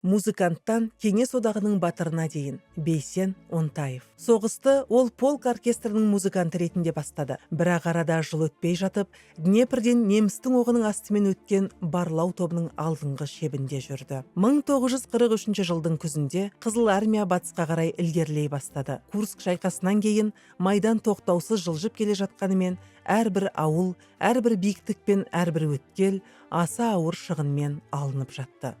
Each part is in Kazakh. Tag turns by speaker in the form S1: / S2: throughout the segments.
S1: Музыканттан Кеңес одағының батырына дейін Бейсен Онтаев. Соғысты ол полк оркестрінің музыканты ретінде бастады. Бірақ арада жыл өтпей жатып, Днепрден немістің оғының астымен өткен барлау тобының алдыңғы шебінде жүрді. 1943 жылдың күзінде Қызыл армия батысқа қарай ілгерілей бастады. Курск шайқасынан кейін майдан тоқтаусыз жылжып келе жатқанымен, әрбір ауыл, әрбір биіктік пен әрбір өткел аса ауыр шығынмен алынып жатты.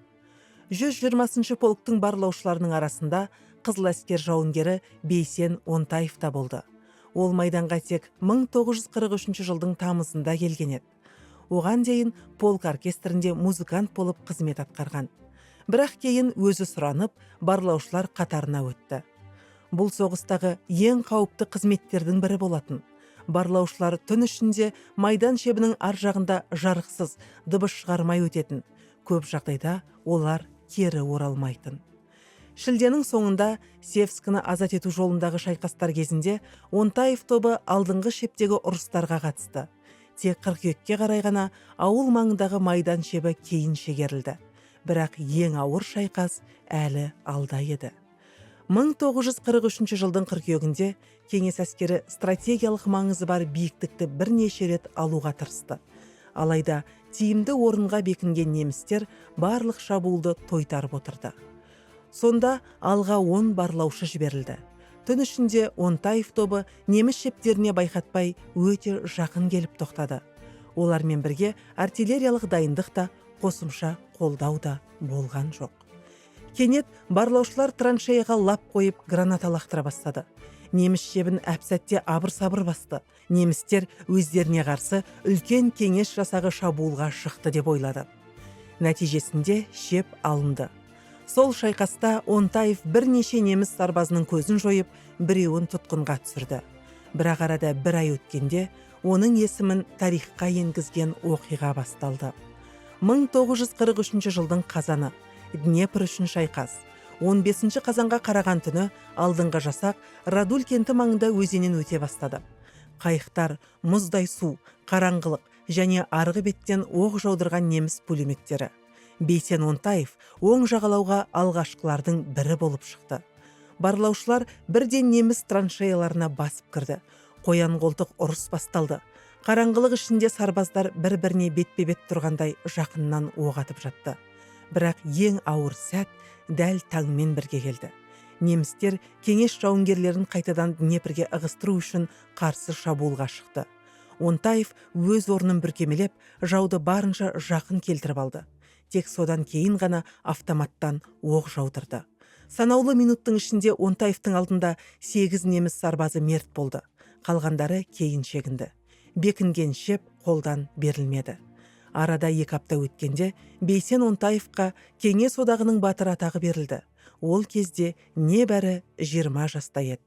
S1: 120-шы полктың барлаушыларының арасында қызыл әскер жауынгері Бейсен Онтаев та болды. Ол майданға тек 1943 жылдың тамызында келген еді. Оған дейін полк оркестрінде музыкант болып қызмет атқарған. Бірақ кейін өзі сұранып, барлаушылар қатарына өтті. Бұл соғыстағы ең қауіпті қызметтердің бірі болатын. Барлаушылар түн ішінде майдан шебінің ар жағында жарықсыз, дыбыс шығармай өтетін. Көп жағдайда олар кері оралмайтын. Шілденің соңында Севскіні азат ету жолындағы шайқастар кезінде Онтаев тобы алдыңғы шептегі ұрыстарға қатысты. Тек қыркүйекке қарай ғана ауыл маңындағы майдан шебі кейін шегерілді. Бірақ ең ауыр шайқас әлі алда еді. 1943 жылдың қыркүйегінде Кеңес әскері стратегиялық маңызы бар биіктікті бірнеше рет алуға тырысты. Алайда тиімді орынға бекінген немістер барлық шабуылды тойтарып отырды. Сонда алға 10 барлаушы жіберілді. Түн ішінде Онтаев тобы неміс шептеріне байқатпай өте жақын келіп тоқтады. Олармен бірге артиллериялық дайындық та, қосымша қолдау да болған жоқ. Кенет барлаушылар траншеяға лап қойып граната лақтыра бастады. Неміс шебін әп-сәтте абыр-сабыр басты. Немістер өздеріне қарсы үлкен кеңес жасағы шабуылға шықты деп ойлады. Нәтижесінде шеп алынды. Сол шайқаста Онтаев бірнеше неміс сарбазының көзін жойып, біреуін тұтқынға түсірді. Бірақ арада бір ай өткенде оның есімін тарихқа енгізген оқиға басталды. 1943 жылдың қазаны, Днепр үшін шайқас. 15 қазанға қараған түні алдыңғы жасақ Радуль кенті маңында өзенен өте бастады. Қайықтар, мұздай су, қараңғылық және арғы беттен оқ жаудырған неміс пулеметтері. Бейсен Онтаев оң жағалауға алғашқылардың бірі болып шықты. Барлаушылар бірден неміс траншеяларына басып кірді. Қоян қолтық ұрыс басталды. Қараңғылық ішінде сарбаздар бір-біріне бетпе-бет тұрғандай жақыннан оқ атып жатты. Бірақ ең ауыр сәт дәл таңмен бірге келді. Немістер кеңес жауынгерлерін қайтадан Днепрге ығыстыру үшін қарсы шабуылға шықты. Онтаев өз орнын бүркемелеп, жауды барынша жақын келтіріп алды. Тек содан кейін ғана автоматтан оқ жаудырды. Санаулы минуттың ішінде Онтаевтың алдында 8 неміс сарбазы мерт болды. Қалғандары кейін шегінді. Бекінген шеп қолдан берілмеді. Арада 2 апта өткенде Бейсен Онтаевқа Кеңес одағының батыры атағы берілді. Ол кезде небәрі 20 жаста еді.